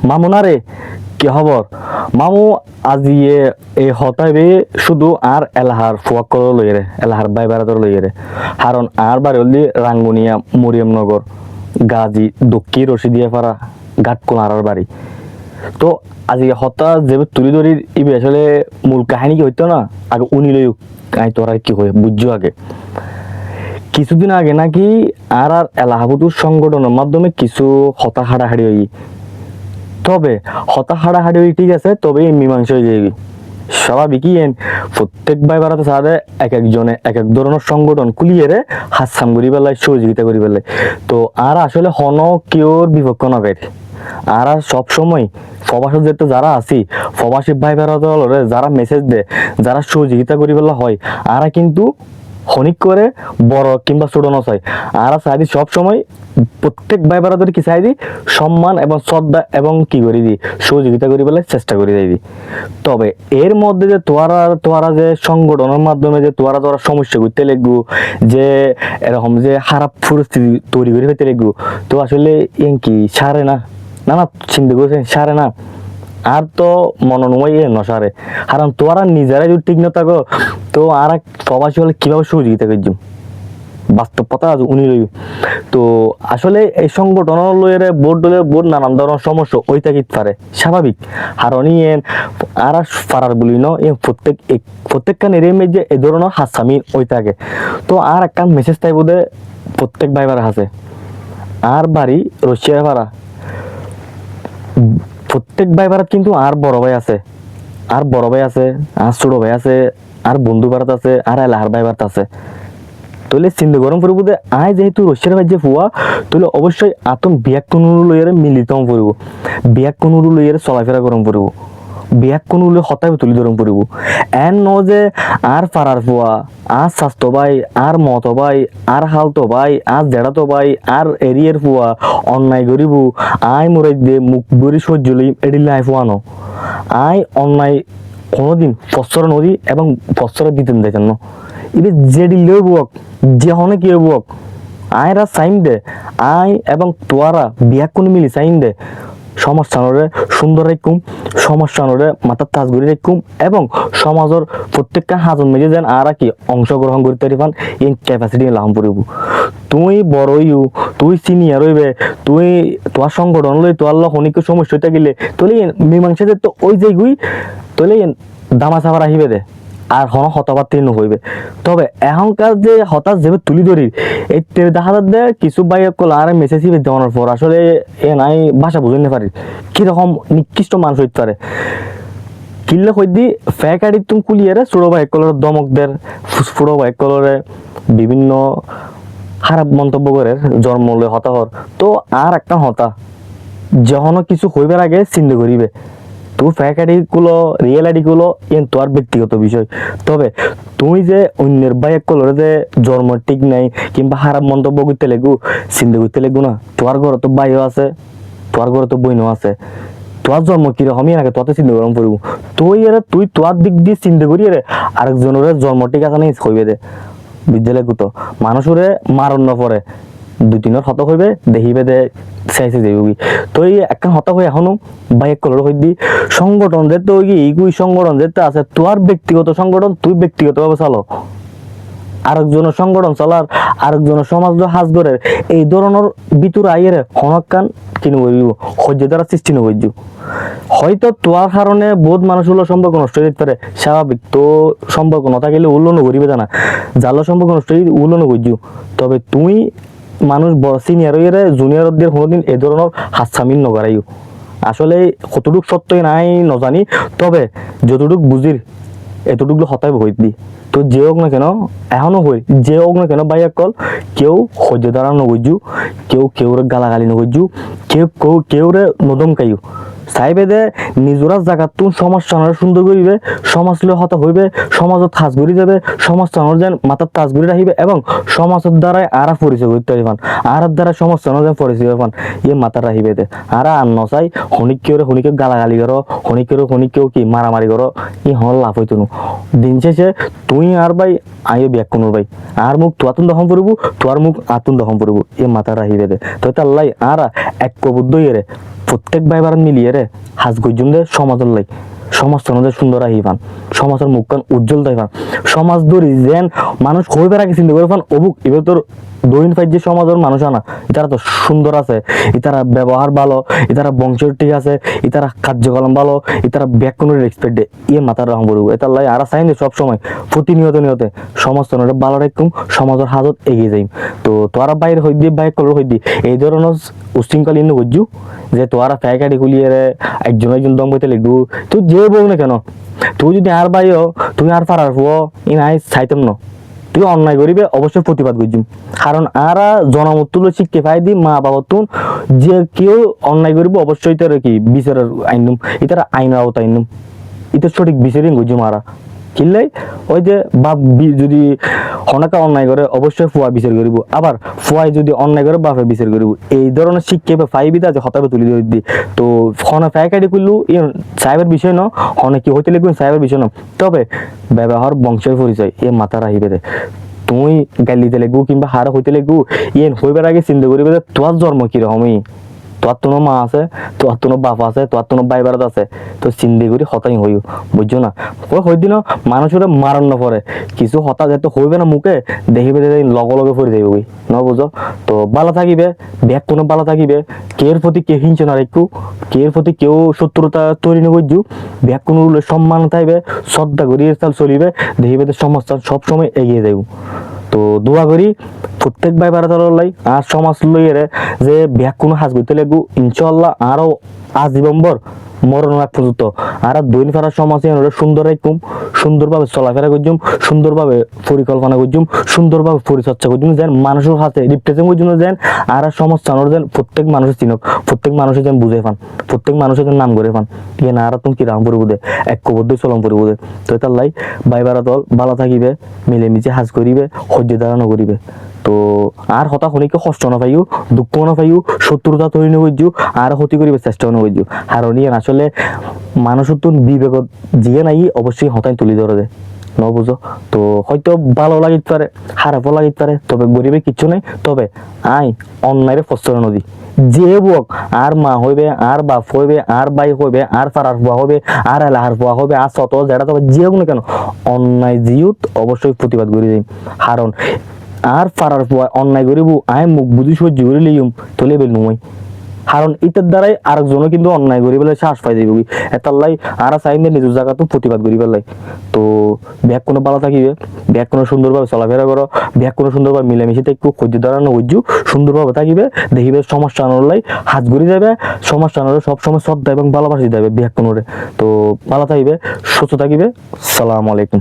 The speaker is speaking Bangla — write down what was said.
মামু না রে, কি খবর? মামু আজি এই হতাইবে শুধু আর এলাহার ফুয়াক্কর লইরে, এলাহার বাই বেড়াতর লইরে। কারণ আর বাড়ি হলি রাঙ্গুনিয়া, মরিয়মনগর, গাজী, দক্ষিণ রশিদিয়া পাড়া, ঘাটকোনার বাড়ি। তো আজি হতা যে তুলি ধরি ইবে আসলে মূল কাহিনী কি হইতো না, আগে উনি লই আই তোরা কি হয় বুঝছো আগে। কিছুদিন আগে নাকি আর আর এলাহাবুদুর সংগঠনের মাধ্যমে কিছু হতা হাড়াহাড়ি হই। তবে হতা হাড়াহাড়ি হই ঠিক আছে, তবে মীমাংসা হয়ে যাবি স্বাভাবিকই। প্রত্যেক ভাই বাড়াতে সাথে এক একজনে এক এক ধরনের সংগঠন খুলিয়ে রে হাসাম করি পেলায়, সহযোগিতা করি পেলায়। তো আর আসলে হন কেউর বিপক্ষ না বের। আর সব সময় প্রবাসী যেতে যারা আছি, প্রবাসী ভাই বেড়াতে যারা মেসেজ দেয়, যারা সহযোগিতা করি পেলা হয়, আর কিন্তু খনিক করে বড় কিংবা ছোট নয়। আর চাইদি সব সময় প্রত্যেক ভাই বেড়াদের কি চাইদি সম্মান এবং শ্রদ্ধা এবং কি করি দি সহযোগিতা করি বলে চেষ্টা করি যাইদি। তবে এর মধ্যে যে তোয়ারা যে সংগঠনের মাধ্যমে যে তোয়ারা সমস্যা করতে লাগবো, যে এরকম যে খারাপ পরিস্থিতি তৈরি করে ফেলতে লাগবো, তো আসলে কি সারে না, না না চিন্তা করছেন সারে না। আর তো মনোনময় নসারে, কারণ তোরা নিজেরাই যদি ঠিক না থাকো, তো আর এক প্রবাসী হলে কিভাবে সহযোগিতা করছো? বাস্তব কথা আছে উনি লই। তো আসলে এই সংগঠন লইরে বোর্ড নানান ধরনের সমস্যা ওই থাকি পারে স্বাভাবিক। কারণ আর পারার বলি ন প্রত্যেকখান এর যে এই ধরনের হাসামি ওই থাকে। তো আর একটা মেসেজ তাই বোধে প্রত্যেক ভাইবার আছে। আর বাড়ি রশিয়ার পাড়া, প্রত্যেক ভাই ভাড়াত কিন্তু আর বড় ভাই আছে, আর বড় ভাই আছে, আর ছোট ভাই আছে, আর বন্ধু ভাড়াত আছে, আর এলাহার ভাই ভাড়াত আছে। তাহলে চিন্তা গরম পড়ব যে আয় যেহেতু রশিয়ার ভাই যে ফুয়া, তাহলে অবশ্যই আতম বিয়াক কোনুরু লইয়ারে মিলিত পড়ব, বিয়াক কোনুরু লইয়ারে চলাফেরা গরম পড়ব, বিয়াক কোনো হতাই তুলি ধরম পড়ব। এন ন যে আর পাড়ার ফুয়া, আর স্বাস্থ্য ভাই, আর মত ভাই, আর হালতো ভাই, আর জেড়াতো ভাই, আর এরিয়ার ফুয়া অন্যায় করিব আয় মোরাই দে মুখ বরি সহ্য লই এডিলে আয় ফুয়ানো। আয় অন্যায় কোনোদিন ফসর নদী এবং ফসরে দিতেন দেখেন না। এবার যে দিলেও বুক, যে হনে কি বুক, আয়রা সাইন দে, আয় এবং তোয়ারা বিয়াক কোনো মিলি সাইন দে সমাজরে সুন্দর রাখুম, সমাজরে মাথার তাজ ঘুরি রাখুম এবং সমাজের প্রত্যেকটা হাজন মেজে যেন আর কি অংশগ্রহণ করতে পারিবান এই ক্যাপাসিটি লাভ করিব। তুই বড় ইউ, তুই সিনিয়র হইবে, তুই তোর সংগঠন লই তোর অনেক সমস্যা গেলে তোলে মীমাংসা যে তো ওই যেগুই তোলে দামা চাপা রাখিবে দে আর হতাবার্তি হইবে। তবে এখনকার যে হতাশ যেভাবে তুলি ধরি এই দেখা দে কিছু ভাই কল আর মেসেজ দেওয়ানোর পর আসলে এ নাই ভাষা বুঝতে পারি কিরকম নিকৃষ্ট মানুষ হইতে পারে। কিনলে কই দি ফ্যাক আইডি তুমি কুলিয়ারে ছোট ভাই কলর দমক দের, ছোট ভাই কলরে বিভিন্ন খারাপ মন্তব্য করে জন্ম লয় হতাহর। তো আর একটা হতা যখন কিছু হইবার আগে চিন্তা করিবে, তুই ফ্যাক আইডি গুলো রিয়েল আইডি গুলো তোর ব্যক্তিগত বিষয়। তবে তুই যে অন্যের বাইক কলরে যে জন্ম ঠিক নাই কিংবা খারাপ মন্তব্য করতে লেগু চিন্তা করতে লেগু না। তোর ঘরে তো ভাইও আছে, তোর ঘরে তো বইনও আছে, তোর জন্ম কিরকমই আগে তোতে চিন্তা করম পড়ব। তুই তোর দিক দিয়ে চিন্তা করি রে আরেকজনের জন্ম ঠিক আছে নাই হইবে দে বুঝতে লেগু। তো মানুষরে মারণ ন পরে দুই তিনের হত হইবে দেখিবে দে চাইছে যাবি। তো এই একটা হতা হয়ে এখনো বাইক কলর হই দি সংগঠন যেতে ওই এইগুই সংগঠন যেতে আছে তোর ব্যক্তিগত সংগঠন তুই ব্যক্তিগতভাবে চালো, আরেকজনের সংগঠন চালার আরেকজনের সমাজ হাজ করে এই ধরনের ভিতর আইয়ের হনকান কিনে বলব সহ্য দ্বারা সৃষ্টি নবৈর্য। হয়তো তোয়ার কারণে বহুত মানুষ হলো সম্পর্ক নষ্ট হয়ে যেতে পারে স্বাভাবিক। তো সম্পর্ক না থাকলে উল্লন করিবে জানা জালো সম্পর্ক নষ্ট হয়ে উল্লন করছু। তবে তুই মানুষ বড় সিনিয়র হইরে জুনিয়রদের কোনোদিন এ ধরনের হাতছামিন নগরাইও। আসলে কতটুক সত্যই নাই নজানি, তবে যতটুক বুঝির এতটুকু হতাই হই দি। তো যে হোক না কেন এখনো হই যে হোক না কেন ভাই কল কেউ সহ্য দ্বারা নগজু, কেউ কেউরে গালাগালি নগজু, কেউরে নদম কাইও চাইবে দে নিজরা জায়গাত তুমি সমাজ চানোর সুন্দর করিবে, সমাজ লই হতা হইবে, সমাজত হাজ ঘুরি যাবে, সমাজ চানোর যেন মাথার তাজ ঘুরি রাখিবে এবং সমাজের দ্বারাই আর পরিচয় করতে পারিবান, আর দ্বারা সমাজ চানোর যেন পরিচয় পান ইয়ে মাথা রাখিবে দে। আর ন চাই হনিকেও গালাগালি করো, হনিকেও কি মারামারি করো, ই হল লাভ হইতো না। দিন শেষে তুই আর ভাই আইও ব্যাক কোনো ভাই আর মুখ তোয়াতুন দহম পড়ব, তোর মুখ আতুন দহম পড়ব, এ মাথা রাখিবে দে। তো তাল্লাই আর এক কবুদ্ধ ইয়ে প্রত্যেক ভাই বারাত মিলিয়ে রে হাজ গজ্জুম দে সমাজের লাই সমাজ তনদের সুন্দর আহি পান সমাজের মুখখান উজ্জ্বল তাই পান সমাজ ধরি যেন মানুষ হইবার আগে চিন্তা করে পান অবুক এবার তোর দৈন ফাইজ যে সমাজের মানুষ আনা ইতারা তো সুন্দর আছে ইতারা ব্যবহার ভালো ইতারা বংশ ঠিক আছে ইতারা কার্যকলাপ ভালো ইতারা ব্যাকরণের রেসপেক্ট দে ইয়ে মাথার রহম করবো এটার লাই আর চাইন সব সময় প্রতিনিয়ত নিয়তে সমাজ তনরে ভালো রাখুম সমাজের হাজত এগিয়ে যাইম তো তোরা বাইরে হই দিয়ে বাইক কলর হই দি এই ধরনের উশৃঙ্খল ইন্ন বুঝু যে তোরা ফ্যাকাটি খুলিয়ে রে একজন দম বইতে লিখবো তুই যে বল না কেন তুই যদি আর বাইও তুমি আর পারার হো ই নাই চাইতাম না তুই অন্যায় করিবে অবশ্যই প্রতিবাদ করছিস কারণ আরা জনমতুল শিক্ষা পাই দি মা বাবা তুন যে কেউ অন্যায় করিব অবশ্যই তার কি বিচারের আইনুম এটার আইনের আওতা আইনুম এটা সঠিক বিচারিং করছি মারা কিনলাই ওই যে বাপ যদি হনাকা অন্যায় করে অবশ্যই ফুয়া বিচার করিব আবার ফুয়াই যদি অন্যায় করে বাপে বিচার করিব এই ধরনের শিক্ষা ফাইবিতে আছে হতাবে তুলি ধরে দি তো হনে ফ্যাকাটি করলু সাহেবের বিষয় ন হনে কি হইতে লিখবেন সাহেবের বিষয় ন তবে ব্যবহার বংশের পরিচয় এ মাথা রাখিবে দে তুই গালিতে লেগু কিংবা হারা হইতে লেগু ইয়েন হইবার আগে চিন্তা করিবে যে তোর জন্ম কিরকমই তোর তো মা আছে তোর তো বাপ আছে তোর তো ভাই বারাত আছে তো চিন্তা করি হতাই হইও বুঝছো না ওই হই দিন মানুষের মারণ না পরে কিছু হতা যেতে হইবে না মুখে দেখিবে যে লগে লগে পড়ে যাইবে ওই ন বুঝো তো ভালো থাকিবে ব্যাগ কোনো ভালো থাকিবে কের প্রতি কে হিংসে না একটু কের প্রতি কেউ শত্রুতা তৈরি না করছু ব্যাগ কোনো সম্মান থাকবে শ্রদ্ধা করি চাল চলিবে দেখিবে যে সমস্যা সবসময় এগিয়ে যাইব তো দোয়া করি প্রত্যেক ভাই বারাতার লাই আর সমাজ লইয়ে যে ব্যাগ কোনো হাজ করতে লাগবো ইনশাল্লাহ আরো আজীবনভর মরণ এক পর্যন্ত আর দৈন ফেরার সমাজ সুন্দর রাখুম সুন্দরভাবে চলাফেরা করছুম সুন্দরভাবে পরিকল্পনা করছুম সুন্দরভাবে পরিচর্যা করছুম যেন মানুষের হাতে রিপ্রেজেন্ট করছুম যেন আর সমাজ চানোর যেন প্রত্যেক মানুষের চিনক প্রত্যেক মানুষের যেন বুঝে পান প্রত্যেক মানুষের যেন নাম করে পান ইয়ে না আর তুমি কি রাম পরিব দে ঐক্যবদ্ধ চলন পরিব দে তো তার লাই ভাই বারাতল ভালো থাকিবে মিলেমিশে হাজ করিবে সহ্য ধারণ করিবে তো আর হতা হনিকে কষ্ট না পাইও দুঃখ না পাইও শত্রুতা তৈরি না করছু আর ক্ষতি করিবে চেষ্টা না করছু কারণ ইয়ে আসলে মানুষের তো বিবেক জিয়ে নাই অবশ্যই হতাই তুলি ধরে দেয় ন বুঝো তো হয়তো ভালো লাগিতে পারে খারাপও লাগিতে পারে তবে গরিবে কিচ্ছু নেই তবে অন্যায়ের প্রশ্রয় নদী যে বুক আর মা হইবে আর বাপ হইবে আর ভাই হইবে আর ফারার ফুয়া হবে আর এলাহার ফুয়া হবে আর শত যেটা তবে যে হোক না কেন অন্যায় জিউত অবশ্যই প্রতিবাদ করে দিই কারণ আর ফারার ফুয়া অন্যায় করিব মুখ বুঝি সহ্য করে লিম তোলে বেল নয় কারণ এটার দ্বারাই আরেকজনও কিন্তু অন্যায় করি বলে শ্বাস পাই যাবে এটার লাই আর চাইলে নিজের জায়গাতেও প্রতিবাদ করি পেলাই তো ব্যাগ কোনো ভালো থাকিবে ব্যাগ কোনো সুন্দরভাবে চলাফেরা করো ব্যাগ কোনো সুন্দরভাবে মিলেমিশে একটু সহ্য দাঁড়ানো হইজু সুন্দরভাবে থাকিবে দেখিবে সমস্যা আনোর লাই হাত ঘুরে যাবে সমস্যা আনোর সবসময় শ্রদ্ধা এবং ভালোবাসি যাবে ব্যাগ কোনোরে তো ভালো থাকিবে সুস্থ থাকিবে সালাম আলাইকুম।